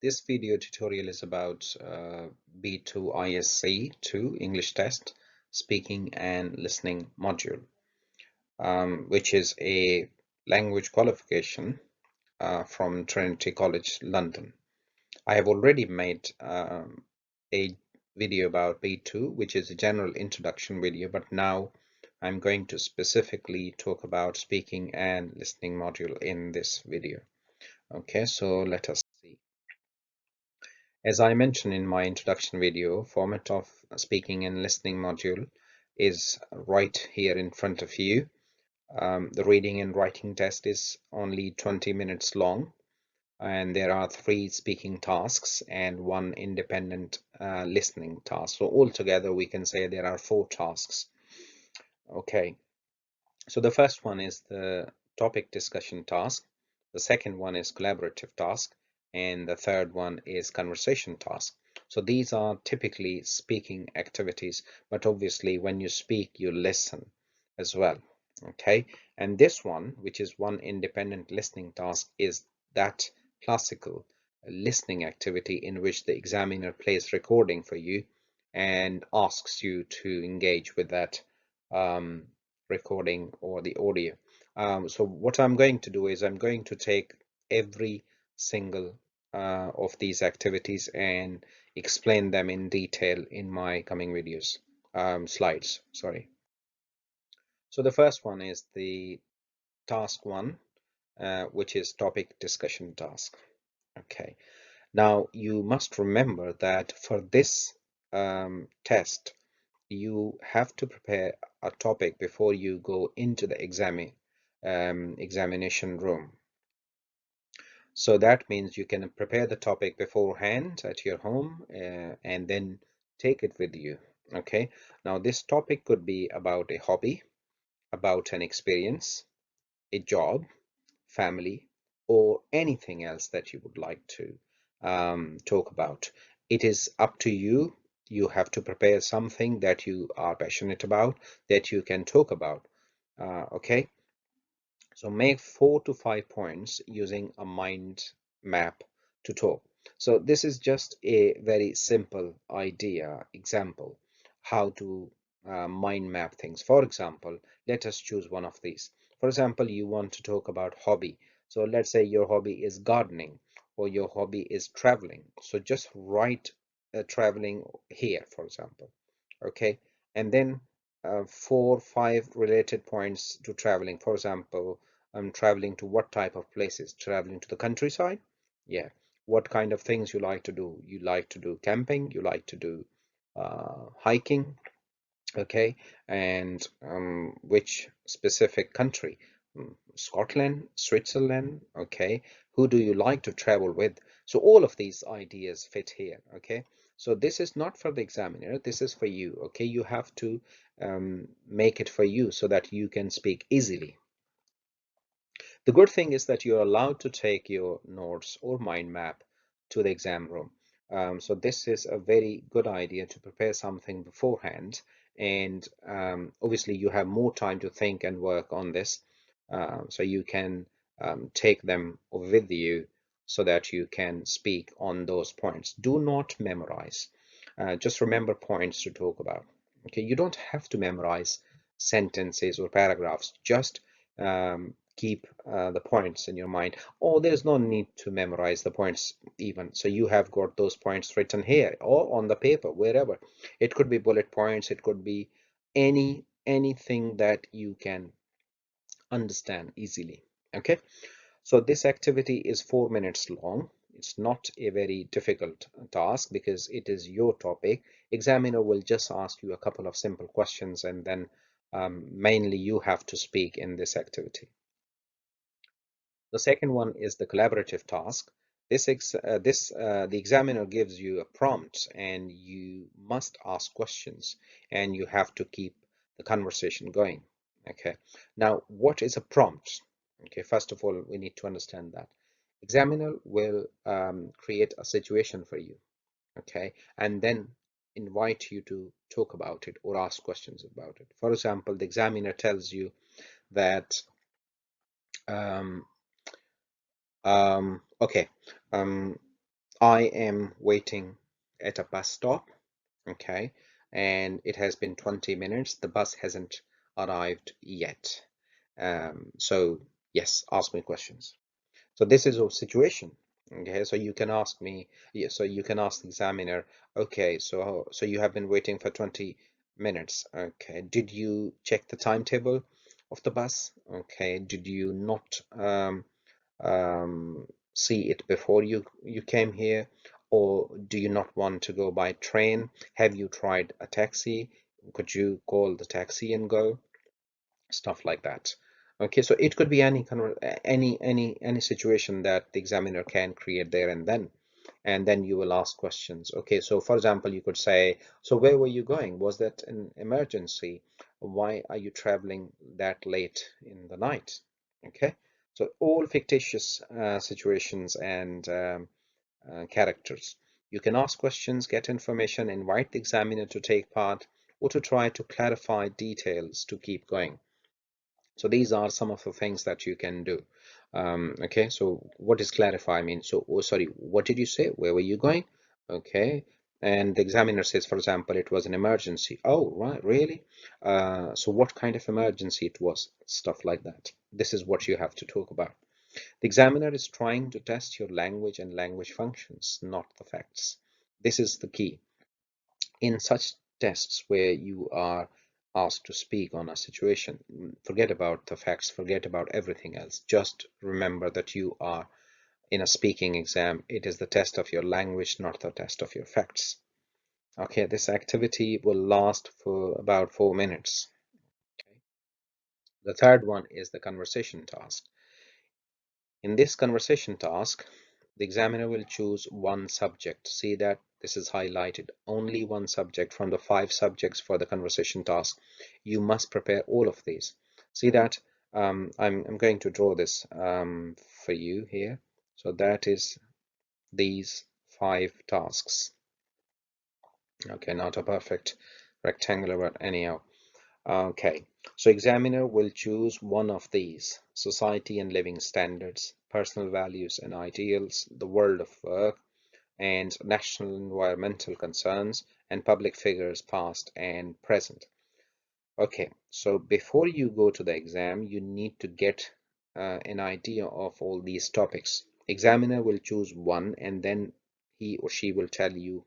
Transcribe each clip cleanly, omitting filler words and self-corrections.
This video tutorial is about B2 ISE-II English test, speaking and listening module, which is a language qualification from Trinity College, London. I have already made a video about B2, which is a general introduction video, but now I'm going to specifically talk about speaking and listening module in this video. Okay, so let us see. As I mentioned in my introduction video, format of speaking and listening module is right here in front of you. The reading and writing test is only 20 minutes long, and there are 3 speaking tasks and 1 independent listening task. So altogether we can say there are 4 tasks. Okay, so the first one is the topic discussion task. The second one is collaborative task, and the third one is conversation task. So these are typically speaking activities, but obviously when you speak, you listen as well. Okay, and this one, which is one independent listening task, is that classical listening activity in which the examiner plays recording for you and asks you to engage with that recording or the audio. So what I'm going to do is I'm going to take every single of these activities and explain them in detail in my coming videos, slides, sorry. So the first one is the task 1, which is topic discussion task. Okay, now you must remember that for this test, you have to prepare a topic before you go into the examination room. So that means you can prepare the topic beforehand at your home and then take it with you. Okay, now this topic could be about a hobby, about an experience, a job, family, or anything else that you would like to talk about. It is up to you. You have to prepare something that you are passionate about, that you can talk about. Okay, so make 4 to 5 points using a mind map to talk. So this is just a very simple idea example how to mind map things. For example, let us choose one of these. For example, you want to talk about hobby. So let's say your hobby is gardening or your hobby is traveling. So just write traveling here, for example. Okay, and then 4, 5 related points to traveling. For example, I'm traveling to what type of places? Traveling to the countryside? Yeah. What kind of things you like to do? You like to do camping, you like to do hiking, okay, and which specific country? Scotland, Switzerland, okay. Who do you like to travel with? So all of these ideas fit here, okay. So this is not for the examiner, this is for you, okay. You have to make it for you so that you can speak easily. The good thing is that you're allowed to take your notes or mind map to the exam room. So this is a very good idea to prepare something beforehand. And obviously you have more time to think and work on this. So you can take them with you so that you can speak on those points. Do not memorize. Just remember points to talk about. Okay, you don't have to memorize sentences or paragraphs. Just keep the points in your mind. Oh, there's no need to memorize the points even. So you have got those points written here or on the paper, wherever. It could be bullet points, it could be anything that you can understand easily. Okay, so this activity is 4 minutes long. It's not a very difficult task because it is your topic. Examiner will just ask you a couple of simple questions and then mainly you have to speak in this activity. The second one is the collaborative task. The examiner gives you a prompt and you must ask questions and you have to keep the conversation going. Okay, now what is a prompt? Okay, first of all, we need to understand that. Examiner will create a situation for you, okay, and then invite you to talk about it or ask questions about it. For example, the examiner tells you that um, okay, um, I am waiting at a bus stop, okay, and it has been 20 minutes. The bus hasn't arrived yet. So yes, ask me questions. So this is a situation. Okay, so you can ask me, yeah, so you can ask the examiner, okay, so you have been waiting for 20 minutes. Okay, did you check the timetable of the bus? Okay, did you not see it before you came here, or do you not want to go by train? Have you tried a taxi? Could you call the taxi and go? Stuff like that. Okay, so it could be any kind of any situation that the examiner can create there and then you will ask questions. Okay, so for example, you could say, so where were you going? Was that an emergency? Why are you traveling that late in the night? Okay, so all fictitious situations and characters. You can ask questions, get information, invite the examiner to take part, or to try to clarify details to keep going. So these are some of the things that you can do. Okay, so what does clarify mean? So, oh, sorry, what did you say? Where were you going? Okay, and the examiner says, for example, it was an emergency. Oh, right, really? So what kind of emergency it was? Stuff like that. This is what you have to talk about. The examiner is trying to test your language and language functions, not the facts. This is the key. In such tests where you are asked to speak on a situation, forget about the facts, forget about everything else. Just remember that you are in a speaking exam. It is the test of your language, not the test of your facts. Okay, this activity will last for about 4 minutes. Okay. The third one is the conversation task. In this conversation task, the examiner will choose one subject. See that this is highlighted. Only one subject from the 5 subjects for the conversation task. You must prepare all of these. See that I'm going to draw this for you here. So that is these 5 tasks. Okay, not a perfect rectangular, but anyhow. Okay, so examiner will choose one of these: society and living standards, personal values and ideals, the world of work, and national environmental concerns, and public figures past and present. Okay, so before you go to the exam, you need to get an idea of all these topics. Examiner will choose one and then he or she will tell you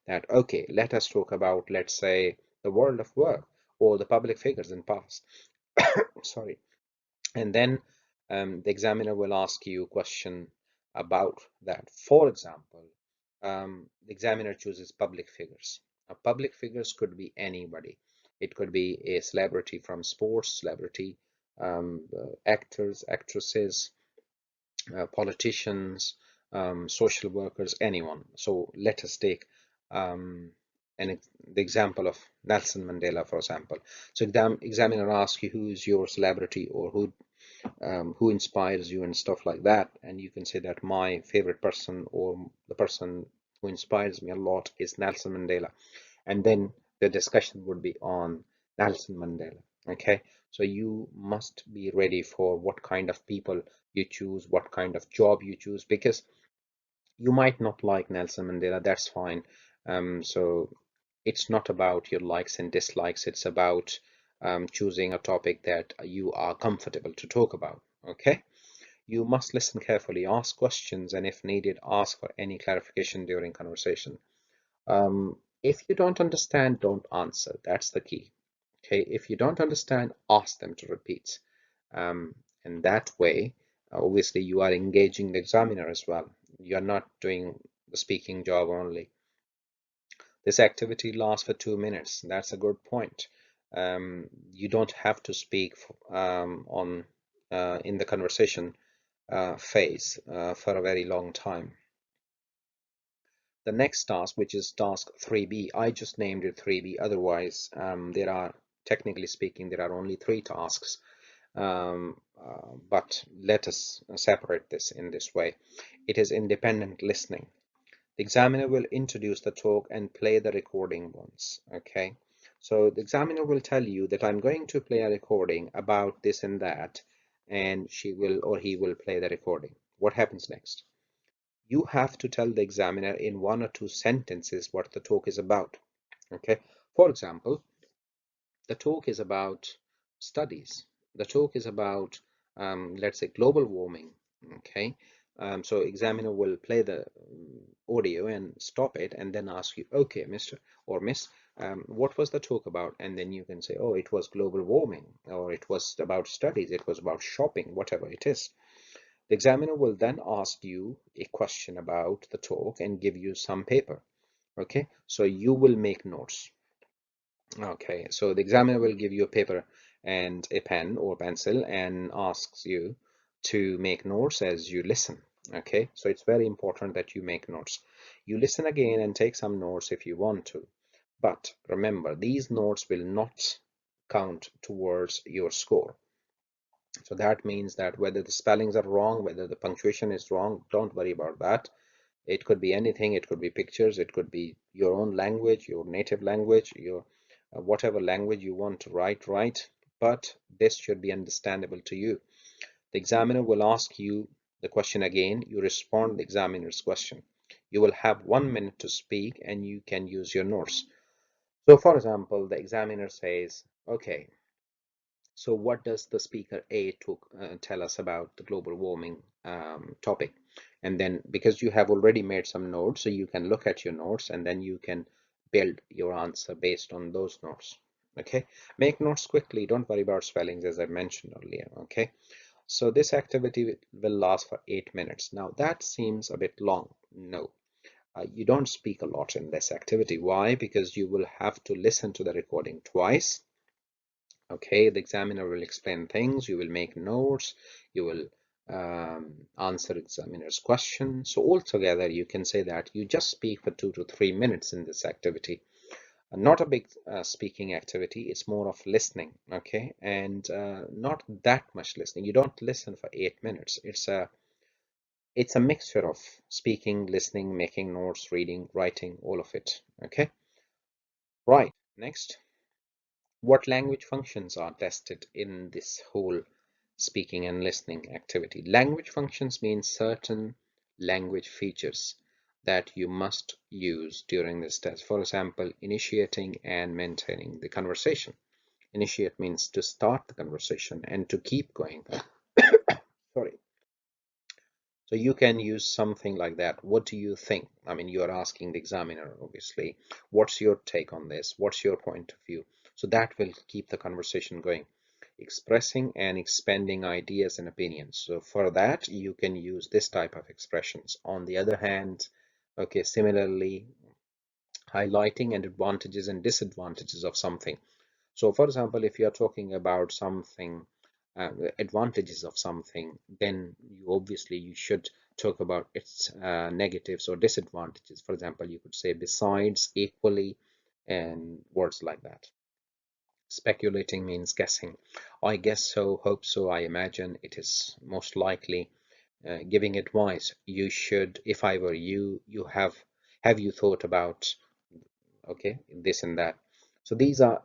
that, okay, let us talk about, let's say, the world of work or the public figures in past. Sorry. And then the examiner will ask you a question about that. For example, the examiner chooses public figures. Now, public figures could be anybody. It could be a celebrity from sports, celebrity, actors, actresses, politicians, social workers, anyone. So let us take the example of Nelson Mandela, for example. So examiner asks you who is your celebrity or who inspires you and stuff like that, and you can say that my favorite person or the person who inspires me a lot is Nelson Mandela, and then the discussion would be on Nelson Mandela. Okay, so you must be ready for what kind of people you choose, what kind of job you choose, because you might not like Nelson Mandela, that's fine. So it's not about your likes and dislikes, it's about choosing a topic that you are comfortable to talk about. Okay, you must listen carefully, ask questions, and if needed, ask for any clarification during conversation. If you don't understand, don't answer. That's the key. Okay, if you don't understand, ask them to repeat. And that way, obviously, you are engaging the examiner as well. You're not doing the speaking job only. This activity lasts for 2 minutes. That's a good point. You don't have to speak on in the conversation phase for a very long time. The next task, which is task 3B, I just named it 3B. Otherwise, there are, technically speaking, there are only 3 tasks. But let us separate this in this way. It is independent listening. The examiner will introduce the talk and play the recording once. Okay, so the examiner will tell you that I'm going to play a recording about this and that, and she will or he will play the recording. What happens next? You have to tell the examiner in 1 or 2 sentences what the talk is about. Okay, for example, the talk is about studies. The talk is about, let's say, global warming. Okay, so examiner will play the audio and stop it and then ask you, okay, Mr. or Miss, what was the talk about? And then you can say, oh, it was global warming, or it was about studies, it was about shopping, whatever it is. The examiner will then ask you a question about the talk and give you some paper. Okay, so you will make notes. Okay, so the examiner will give you a paper and a pen or pencil and asks you to make notes as you listen. Okay, so it's very important that you make notes. You listen again and take some notes if you want to. But remember, these notes will not count towards your score. So that means that whether the spellings are wrong, whether the punctuation is wrong, don't worry about that. It could be anything. It could be pictures. It could be your own language, your native language, your whatever language you want to write. But this should be understandable to you. The examiner will ask you the question again. You respond the examiner's question. You will have 1 minute to speak and you can use your notes. So for example, the examiner says, okay, so what does the speaker A tell us about the global warming topic? And then because you have already made some notes, so you can look at your notes and then you can build your answer based on those notes. Okay, make notes quickly. Don't worry about spellings as I mentioned earlier. Okay, so this activity will last for 8 minutes. Now that seems a bit long. No, you don't speak a lot in this activity. Why? Because you will have to listen to the recording twice. Okay, the examiner will explain things, you will make notes, you will answer examiner's question. So altogether, you can say that you just speak for 2 to 3 minutes in this activity. Not a big speaking activity, it's more of listening, okay? And not that much listening. You don't listen for 8 minutes. It's a mixture of speaking, listening, making notes, reading, writing, all of it, okay? Right, next. What language functions are tested in this whole speaking and listening activity? Language functions mean certain language features that you must use during this test. For example, initiating and maintaining the conversation. Initiate means to start the conversation and to keep going. Sorry. So you can use something like that. What do you think? I mean, you're asking the examiner, obviously, what's your take on this? What's your point of view? So that will keep the conversation going. Expressing and expanding ideas and opinions. So for that, you can use this type of expressions. On the other hand, okay, similarly, highlighting and advantages and disadvantages of something. So for example, if you're talking about something, advantages of something, then you should talk about its negatives or disadvantages. For example, you could say besides, equally, and words like that. Speculating means guessing. I guess so, hope so, I imagine, it is most likely. Giving advice, you should, if I were you, have you thought about, okay, this and that. So these are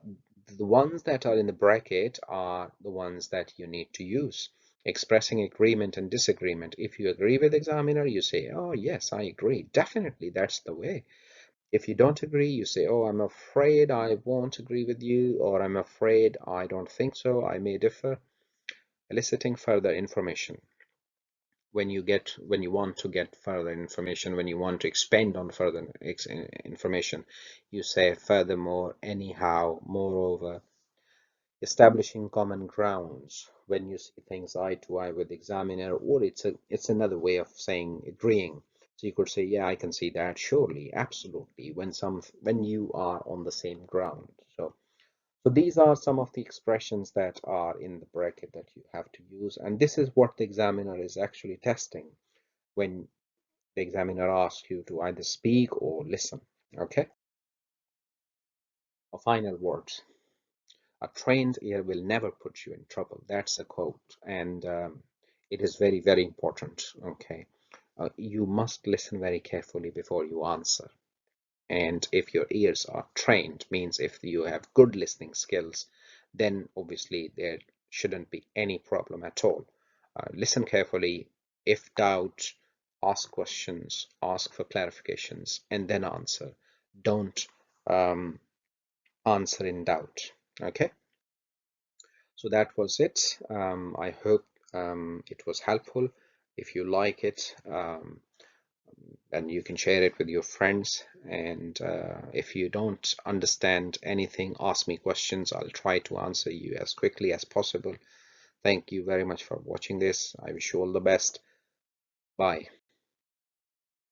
the ones that are in the bracket are the ones that you need to use. Expressing agreement and disagreement. If you agree with the examiner, you say, oh yes, I agree, definitely that's the way. If you don't agree, you say, oh, I'm afraid I won't agree with you, or I'm afraid I don't think so, I may differ. Eliciting further information. When you want to get further information, when you want to expand on further information, you say furthermore, anyhow, moreover. Establishing common grounds. When you see things eye to eye with the examiner, or it's another way of saying agreeing. So you could say, yeah, I can see that, surely, absolutely, when you are on the same ground. So these are some of the expressions that are in the bracket that you have to use, and this is what the examiner is actually testing when the examiner asks you to either speak or listen. Okay. A final word. A trained ear will never put you in trouble. That's a quote, and it is very, very important. Okay. You must listen very carefully before you answer. And if your ears are trained, means if you have good listening skills, then obviously there shouldn't be any problem at all. Listen carefully. If doubt, ask questions, ask for clarifications, and then answer. Don't um, answer in doubt. Okay, so that was it. I hope it was helpful. If you like it, then you can share it with your friends. And if you don't understand anything, ask me questions. I'll try to answer you as quickly as possible. Thank you very much for watching this. I wish you all the best. Bye.